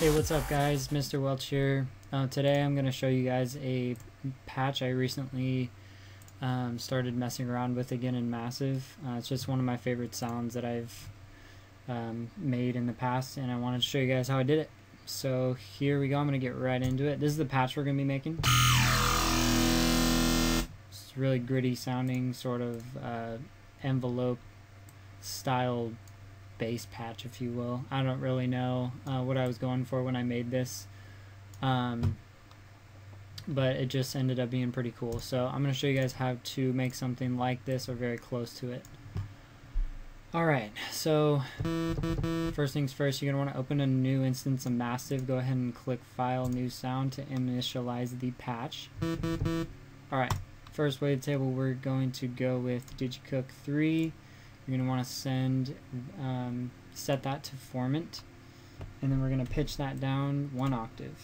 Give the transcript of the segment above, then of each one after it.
Hey, what's up guys? Mr. Welch here. Today I'm going to show you guys a patch I recently started messing around with again in Massive. It's just one of my favorite sounds that I've made in the past, and I wanted to show you guys how I did it. So here we go. I'm going to get right into it. This is the patch we're going to be making. It's really gritty sounding, sort of envelope style bass patch, if you will. I don't really know what I was going for when I made this, but it just ended up being pretty cool. So I'm going to show you guys how to make something like this or very close to it. Alright, so first things first, you're going to want to open a new instance of Massive. Go ahead and click File, New Sound to initialize the patch. Alright, first wave table, we're going to go with Digicook 3. You're going to want to set that to formant, and then we're going to pitch that down 1 octave.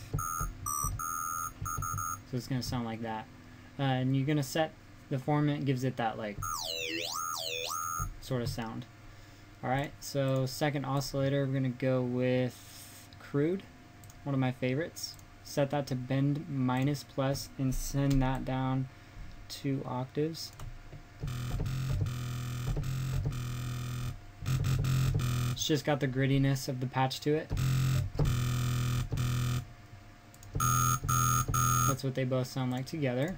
So it's going to sound like that. And you're going to set the formant, gives it that like sort of sound. Alright, so second oscillator, we're going to go with Crude, one of my favorites. Set that to bend minus plus and send that down 2 octaves. It's just got the grittiness of the patch to it. That's what they both sound like together.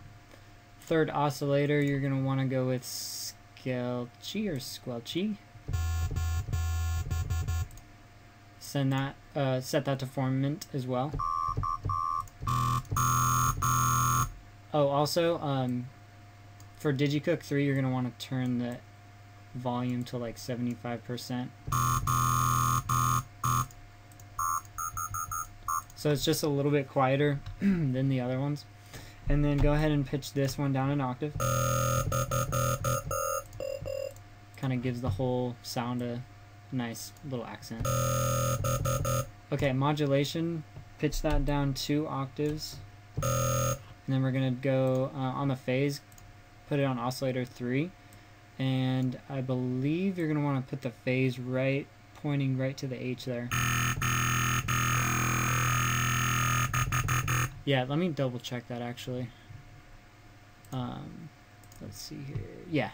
Third oscillator, you're going to want to go with Skelchy or Squelchy. Set that to formant as well. Oh, also, for Digicook 3, you're going to want to turn the volume to like 75%. So it's just a little bit quieter than the other ones. And then go ahead and pitch this one down an octave. Kind of gives the whole sound a nice little accent. Okay, modulation, pitch that down 2 octaves. And then we're going to go on the phase, put it on oscillator 3. And I believe you're going to want to put the phase pointing right to the H there. Yeah, let me double check that actually. Let's see here. Yeah.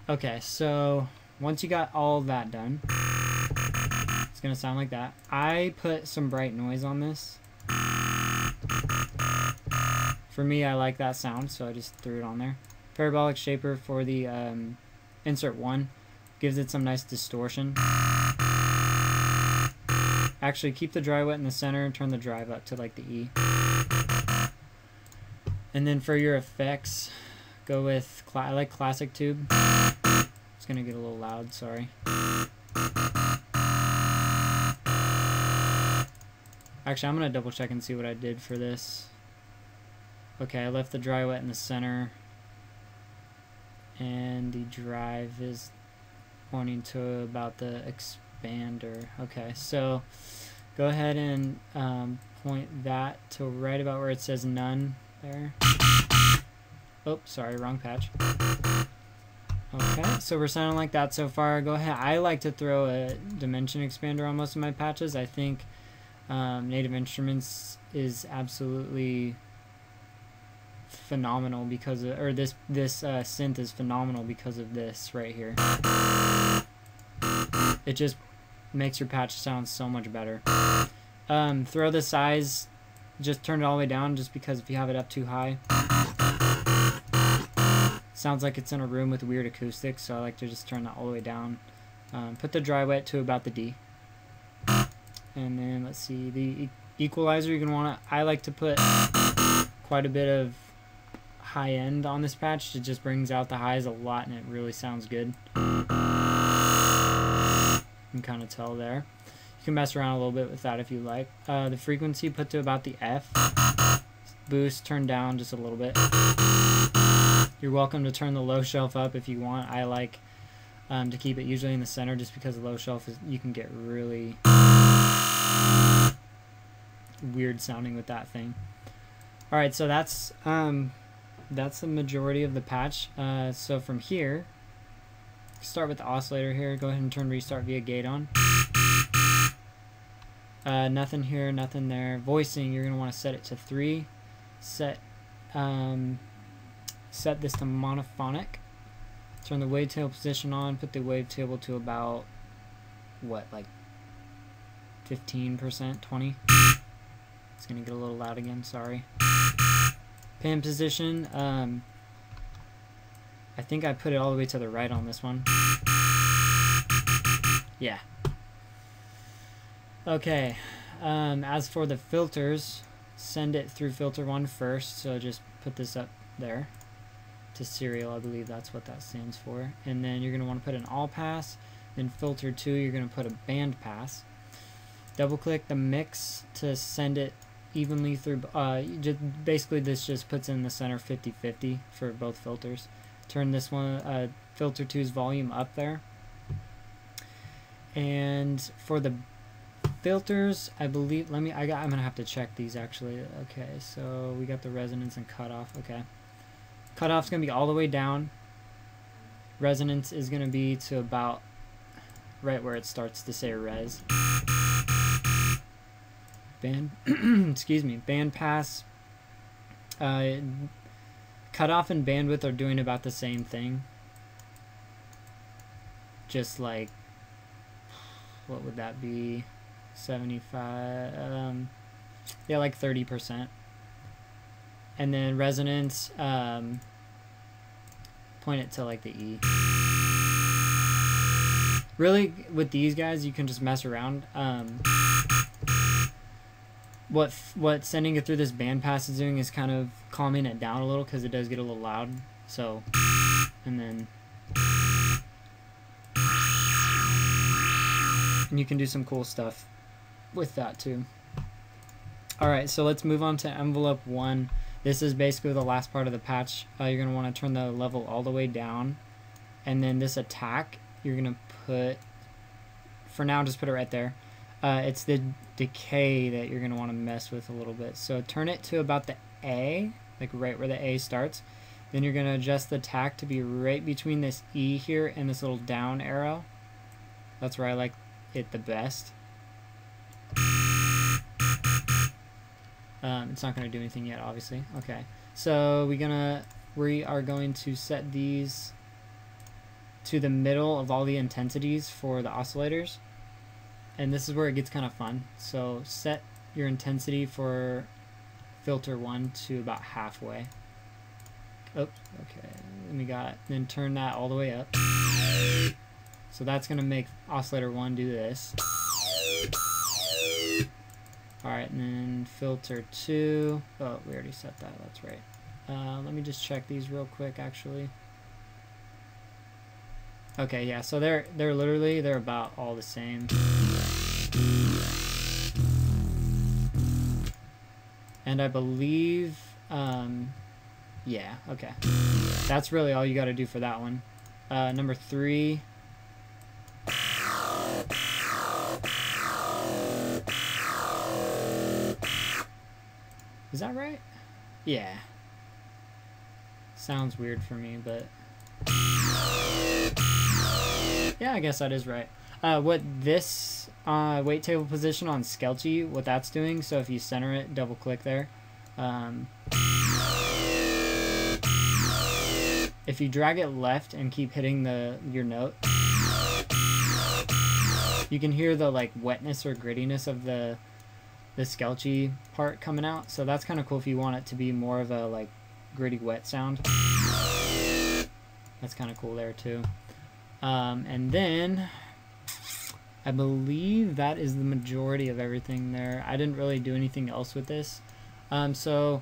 Okay, so once you got all that done, it's going to sound like that. I put some bright noise on this. For me, I like that sound, so I just threw it on there. Parabolic shaper for the insert 1 gives it some nice distortion. Actually, keep the dry wet in the center and turn the drive up to like the E. And then for your effects, go with I like classic tube. It's gonna get a little loud, sorry. Actually, I'm gonna double check and see what I did for this. Okay, I left the dry wet in the center, and the drive is pointing to about the expander. Okay, so go ahead and point that to right about where it says none there. Oh, sorry, wrong patch. Okay, so we're sounding like that so far. Go ahead. I like to throw a dimension expander on most of my patches. I think Native Instruments is absolutely phenomenal because of, or this synth is phenomenal because of this right here. It just makes your patch sound so much better. Throw the size, just turn it all the way down, just because if you have it up too high, sounds like it's in a room with weird acoustics, so I like to just turn that all the way down. Put the dry wet to about the D. And then let's see, the equalizer, you're gonna wanna, I like to put quite a bit of high end on this patch. It just brings out the highs a lot and it really sounds good. You can kind of tell there. You can mess around a little bit with that if you like. The frequency put to about the F. Boost turn down just a little bit. You're welcome to turn the low shelf up if you want. I like to keep it usually in the center just because the low shelf is, you can get really weird sounding with that thing. Alright, so that's the majority of the patch. So from here, start with the oscillator here. Go ahead and turn restart via gate on. Nothing here, nothing there. Voicing, you're going to want to set it to 3. Set this to monophonic. Turn the wavetable position on. Put the wavetable to about, what, like 15%, 20? It's going to get a little loud again, sorry. Pan position, I think I put it all the way to the right on this one. Yeah. Okay, as for the filters, send it through filter 1 first, so just put this up there to serial, I believe that's what that stands for. And then you're going to want to put an all pass, then filter 2, you're going to put a band pass. Double click the mix to send it evenly through, basically this just puts in the center 50-50 for both filters. Turn this one, filter 2's volume up there. And for the filters, I believe, I'm gonna have to check these actually. Okay, so we got the resonance and cutoff. Okay, cutoff's gonna be all the way down. Resonance is gonna be to about right where it starts to say res. Band, excuse me, band pass. Cutoff and bandwidth are doing about the same thing. Just like, what would that be? 75, yeah, like 30%. And then resonance, point it to like the E. Really, with these guys, you can just mess around. What sending it through this band pass is doing is kind of calming it down a little, because it does get a little loud. So, and then, and you can do some cool stuff with that too. Alright, so let's move on to envelope 1. This is basically the last part of the patch. You're going to want to turn the level all the way down, and then this attack you're going to put, for now just put it right there. It's the decay that you're going to want to mess with a little bit. So turn it to about the A, like right where the A starts. Then you're going to adjust the attack to be right between this E here and this little down arrow. That's where I like it the best. It's not going to do anything yet, obviously. Okay, so we are going to set these to the middle of all the intensities for the oscillators, and this is where it gets kind of fun. So set your intensity for filter 1 to about halfway. Oh, okay. Then turn that all the way up. So that's going to make oscillator 1 do this. Alright, and then filter 2. Oh, we already set that. That's right. Let me just check these real quick, actually. Okay, yeah, so they're about all the same. And I believe, yeah, okay. That's really all you got to do for that one. Number 3. Is that right? Yeah. Sounds weird for me, but yeah, I guess that is right. What this wavetable position on Skelchy, what that's doing, so if you center it, double click there. If you drag it left and keep hitting your note, you can hear the like wetness or grittiness of the Skelchy part coming out. So that's kind of cool if you want it to be more of a like gritty wet sound. That's kind of cool there too. And then I believe that is the majority of everything there. I didn't really do anything else with this. So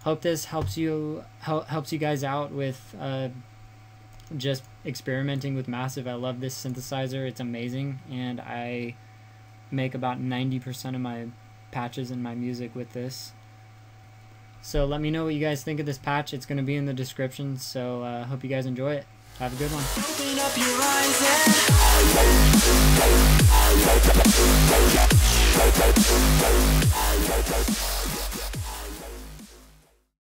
hope this helps you guys out with just experimenting with Massive. I love this synthesizer. It's amazing, and I make about 90% of my patches in my music with this. So let me know what you guys think of this patch. It's going to be in the description, so hope you guys enjoy it. Have a good one. Open up your eyes and